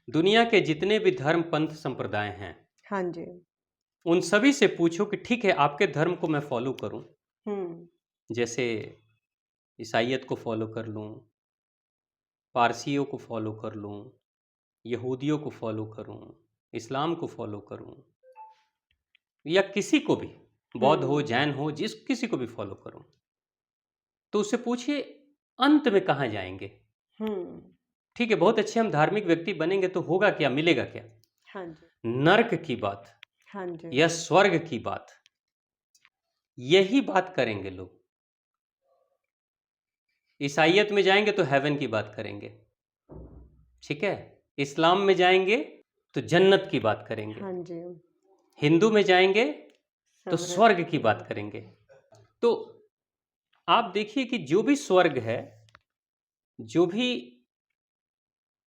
दुनिया के जितने भी धर्म पंथ संप्रदाय हैं, हाँ जी। उन सभी से पूछो कि ठीक है आपके धर्म को मैं फॉलो करूं, हुँ, जैसे ईसाइयत को फॉलो कर लूं, पारसियों को फॉलो कर लूं, यहूदियों को फॉलो करूं, इस्लाम को फॉलो करूं, या किसी को भी, बौद्ध हो, हुँ, जैन हो, जिस किसी को भी फॉलो करूं, तो उससे पूछिए अंत में कहाँ जाएंगे। हुँ, ठीक है, बहुत अच्छे हम धार्मिक व्यक्ति बनेंगे तो होगा क्या, मिलेगा क्या? हाँ जी, नर्क की बात हाँ जी, या स्वर्ग की बात, यही बात करेंगे लोग। ईसाइयत में जाएंगे तो हेवन की बात करेंगे, ठीक है। इस्लाम में जाएंगे तो जन्नत की बात करेंगे, हाँ जी, हिंदू में जाएंगे तो समृद्ध स्वर्ग की की बात बात। करेंगे। तो आप देखिए कि जो भी स्वर्ग है, जो भी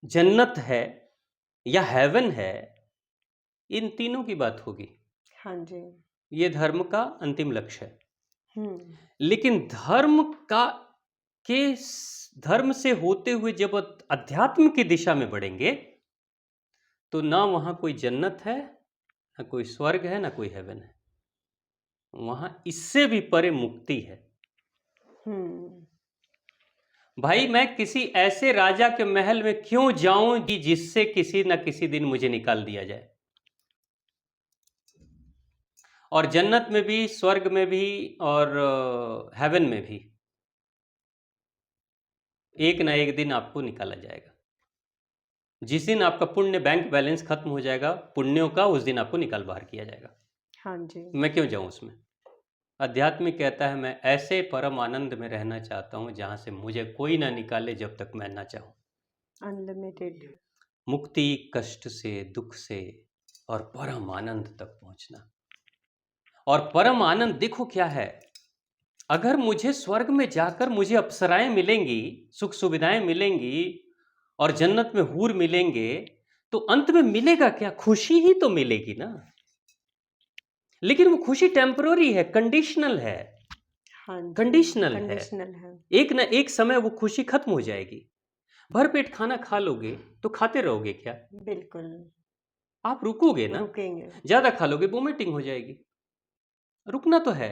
जन्नत है या हेवन है, इन तीनों की बात होगी। हाँ जी, ये धर्म का अंतिम लक्ष्य है। हुँ, लेकिन धर्म से होते हुए जब अध्यात्म की दिशा में बढ़ेंगे, तो ना वहां कोई जन्नत है, ना कोई स्वर्ग है, ना कोई हेवन है। वहां इससे भी परे मुक्ति है। हुँ, भाई मैं किसी ऐसे राजा के महल में क्यों जाऊं कि जिससे किसी न किसी दिन मुझे निकाल दिया जाए। और जन्नत में भी, स्वर्ग में भी, और हेवन में भी एक ना एक दिन आपको निकाला जाएगा। जिस दिन आपका पुण्य बैंक बैलेंस खत्म हो जाएगा पुण्यों का, उस दिन आपको निकाल बाहर किया जाएगा। हाँ जी, मैं क्यों जाऊं उसमें। अध्यात्मिक कहता है मैं ऐसे परम आनंद में रहना चाहता हूं जहां से मुझे कोई ना निकाले जब तक मैं ना चाहूं। अनलिमिटेड। मुक्ति कष्ट से, दुख से, और परम आनंद तक पहुंचना। और परम आनंद देखो क्या है। अगर मुझे स्वर्ग में जाकर मुझे अप्सराएं मिलेंगी, सुख सुविधाएं मिलेंगी, और जन्नत में हूर मिलेंगे, तो अंत में मिलेगा क्या? खुशी ही तो मिलेगी ना। लेकिन वो खुशी टेम्पररी है, कंडीशनल है। हाँ जी, कंडीशनल है। कंडीशनल है। एक ना एक समय वो खुशी खत्म हो जाएगी। भर पेट खाना खा लोगे तो खाते रहोगे क्या? बिल्कुल, आप रुकोगे ना। रुकेंगे। ज्यादा खा लोगे वोमिटिंग हो जाएगी। रुकना तो है।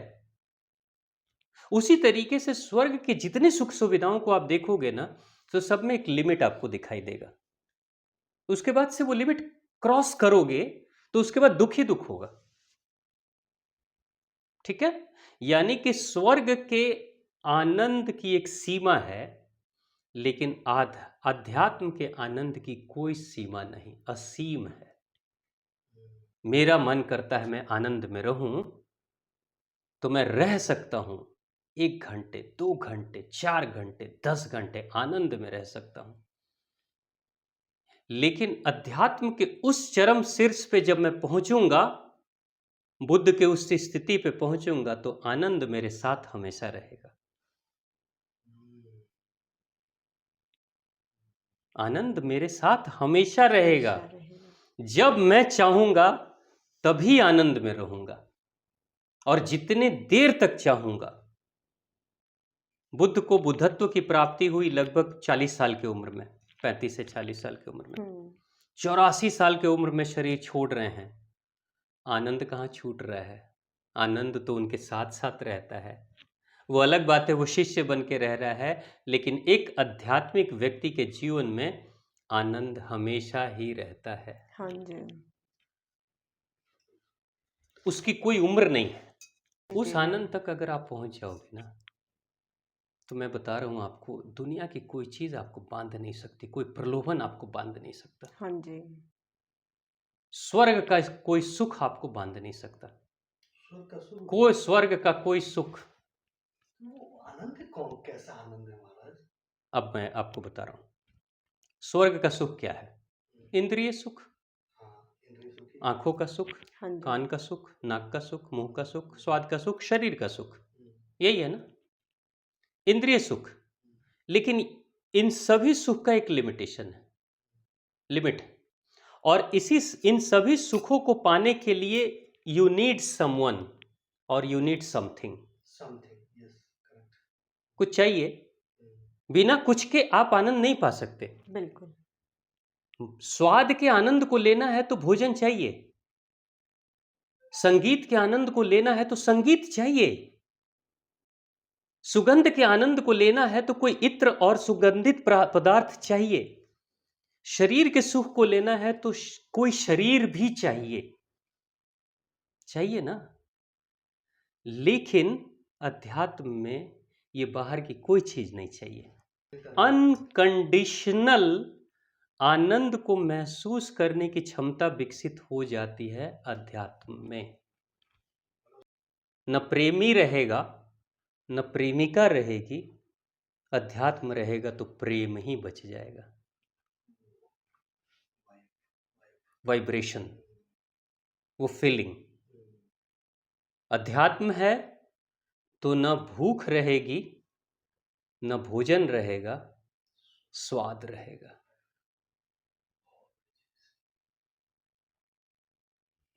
उसी तरीके से स्वर्ग के जितने सुख सुविधाओं को आप देखोगे ना, तो सब में एक लिमिट आपको दिखाई देगा। उसके बाद से वो लिमिट क्रॉस करोगे तो उसके बाद दुख ही दुख होगा। ठीक है। यानी कि स्वर्ग के आनंद की एक सीमा है, लेकिन अध्यात्म के आनंद की कोई सीमा नहीं, असीम है। मेरा मन करता है मैं आनंद में रहूं तो मैं रह सकता हूं। 1 घंटे, 2 घंटे, 4 घंटे, 10 घंटे आनंद में रह सकता हूं। लेकिन अध्यात्म के उस चरम शीर्ष पे जब मैं पहुंचूंगा, बुद्ध के उस स्थिति पे पहुंचूंगा, तो आनंद मेरे साथ हमेशा रहेगा। आनंद मेरे साथ हमेशा रहेगा। हमेशा रहेगा। जब मैं चाहूंगा तभी आनंद में रहूंगा, और जितने देर तक चाहूंगा। बुद्ध को बुद्धत्व की प्राप्ति हुई लगभग 40 साल की उम्र में, 35 से 40 साल की उम्र में। हुँ, 84 साल की उम्र में शरीर छोड़ रहे हैं। आनंद कहाँ छूट रहा है? आनंद तो उनके साथ साथ रहता है। वो अलग बात है, वो शिष्य बन के रह रहा है, लेकिन एक आध्यात्मिक व्यक्ति के जीवन में आनंद हमेशा ही रहता है। हाँ जी, उसकी कोई उम्र नहीं है। उस जी, आनंद तक अगर आप पहुंच जाओगे ना, तो मैं बता रहा हूं आपको, दुनिया की कोई चीज आपको बांध नहीं सकती, कोई प्रलोभन आपको बांध नहीं सकता। हाँ जी। स्वर्ग का कोई सुख आपको बांध नहीं सकता। स्वर्ग का सुख, कोई स्वर्ग का कोई सुख। वो आनंद कौन, कैसा आनंद है महाराज? अब मैं आपको बता रहा हूं, स्वर्ग का सुख क्या है। इंद्रिय सुख, हाँ, इंद्रिय सुखी। आंखों का सुख, हाँ जी, कान का सुख, नाक का सुख, मुंह का सुख, स्वाद का सुख, शरीर का सुख। हम्म, यही है ना, इंद्रिय सुख। लेकिन इन सभी सुख का एक लिमिटेशन है, लिमिट है। और इन सभी सुखों को पाने के लिए यू नीड समवन, और you need something. Something, yes, correct. कुछ चाहिए। बिना कुछ के आप आनंद नहीं पा सकते। बिल्कुल। स्वाद के आनंद को लेना है तो भोजन चाहिए, संगीत के आनंद को लेना है तो संगीत चाहिए, सुगंध के आनंद को लेना है तो कोई इत्र और सुगंधित पदार्थ चाहिए, शरीर के सुख को लेना है तो कोई शरीर भी चाहिए ना। लेकिन अध्यात्म में ये बाहर की कोई चीज नहीं चाहिए। अनकंडीशनल आनंद को महसूस करने की क्षमता विकसित हो जाती है अध्यात्म में। न प्रेमी रहेगा न प्रेमिका रहेगी, अध्यात्म रहेगा तो प्रेम ही बच जाएगा। वाइब्रेशन, वो फीलिंग। अध्यात्म है तो न भूख रहेगी न भोजन रहेगा, स्वाद रहेगा।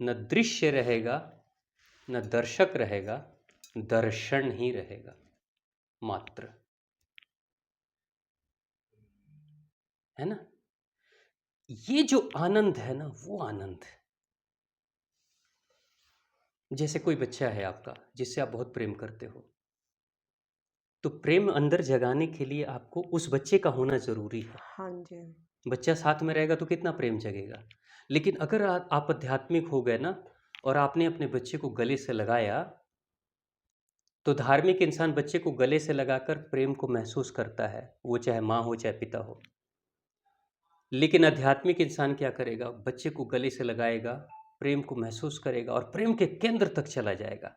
न दृश्य रहेगा न दर्शक रहेगा, दर्शन ही रहेगा मात्र, है ना। ये जो आनंद है ना, वो आनंद, जैसे कोई बच्चा है आपका जिससे आप बहुत प्रेम करते हो, तो प्रेम अंदर जगाने के लिए आपको उस बच्चे का होना जरूरी है। हाँ जी। बच्चा साथ में रहेगा तो कितना प्रेम जगेगा। लेकिन अगर आप आध्यात्मिक हो गए ना और आपने अपने बच्चे को गले से लगाया, तो धार्मिक इंसान बच्चे को गले से लगाकर प्रेम को महसूस करता है, वो चाहे माँ हो चाहे पिता हो। लेकिन आध्यात्मिक इंसान क्या करेगा, बच्चे को गले से लगाएगा, प्रेम को महसूस करेगा और प्रेम के केंद्र तक चला जाएगा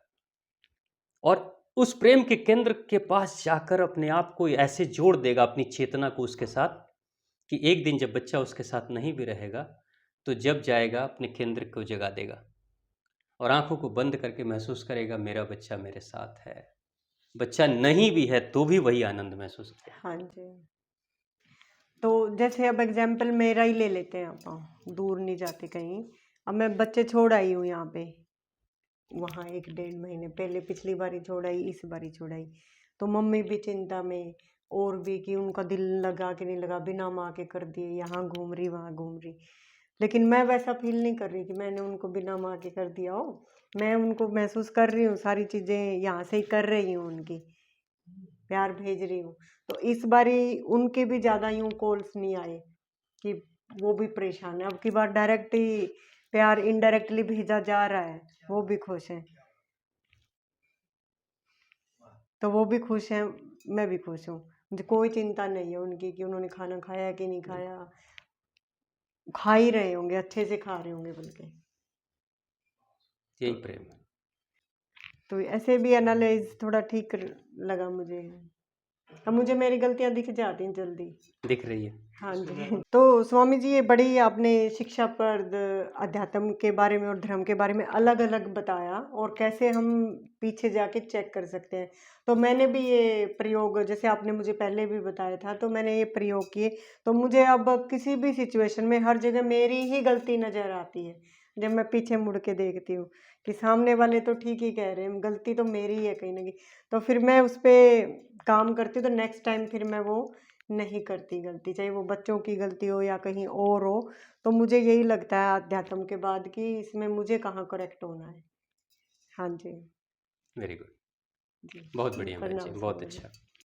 और उस प्रेम के केंद्र के पास जाकर अपने आप को ऐसे जोड़ देगा, अपनी चेतना को उसके साथ, कि एक दिन जब बच्चा उसके साथ नहीं भी रहेगा तो जब जाएगा अपने केंद्र को जगा देगा और आंखों को बंद करके महसूस करेगा मेरा बच्चा मेरे साथ है। बच्चा नहीं भी है तो भी वही आनंद महसूस करेगा। हाँ जी। तो जैसे अब एग्जाम्पल मेरा ही ले लेते हैं, आप दूर नहीं जाते कहीं। अब मैं बच्चे छोड़ आई हूँ यहाँ पे, वहाँ 1-1.5 महीने पहले, पिछली बारी छोड़ आई, इस बारी छोड़ आई। तो मम्मी भी चिंता में, और भी कि उनका दिल लगा कि नहीं लगा, बिना माँ के कर दिए, यहाँ घूम रही वहाँ घूम रही। लेकिन मैं वैसा फील नहीं कर रही कि मैंने उनको बिना माँ के कर दिया हो। मैं उनको महसूस कर रही हूँ, सारी चीज़ें यहाँ से ही कर रही हूँ, उनकी प्यार भेज रही हूँ। तो इस बारी उनके भी ज़्यादा यूँ कॉल्स नहीं आए कि वो भी परेशान है। अब की बार डायरेक्ट ही प्यार इनडायरेक्टली भेजा जा रहा है, वो भी खुश हैं। तो वो भी खुश हैं, मैं भी खुश हूँ। मुझे कोई चिंता नहीं है उनकी कि उन्होंने खाना खाया कि नहीं खाया। खा ही रहे होंगे, अच्छे से खा रहे होंगे बल्कि। यही प्रेम है। तो ऐसे भी एनालाइज थोड़ा ठीक लगा मुझे। अब मुझे मेरी गलतियां दिख जाती हैं जल्दी। दिख रही है। हाँ जी। तो स्वामी जी, ये बड़ी आपने शिक्षाप्रद अध्यात्म के बारे में और धर्म के बारे में अलग अलग बताया, और कैसे हम पीछे जाके चेक कर सकते हैं। तो मैंने भी ये प्रयोग, जैसे आपने मुझे पहले भी बताया था, तो मैंने ये प्रयोग किए। तो मुझे अब किसी भी सिचुएशन में हर जगह मेरी ही गलती नज़र आती है। जब मैं पीछे मुड़ के देखती हूँ कि सामने वाले तो ठीक ही कह रहे हैं, गलती तो मेरी ही है कहीं ना कहीं। तो फिर मैं उस पर काम करती हूँ, तो नेक्स्ट टाइम फिर मैं वो नहीं करती गलती, चाहे वो बच्चों की गलती हो या कहीं और हो। तो मुझे यही लगता है अध्यात्म के बाद कि इसमें मुझे कहाँ करेक्ट होना है। हाँ जी। वेरी गुड, जी। बहुत बढ़िया बहन जी, प्रणाम बहुत स्वामी जी। अच्छा।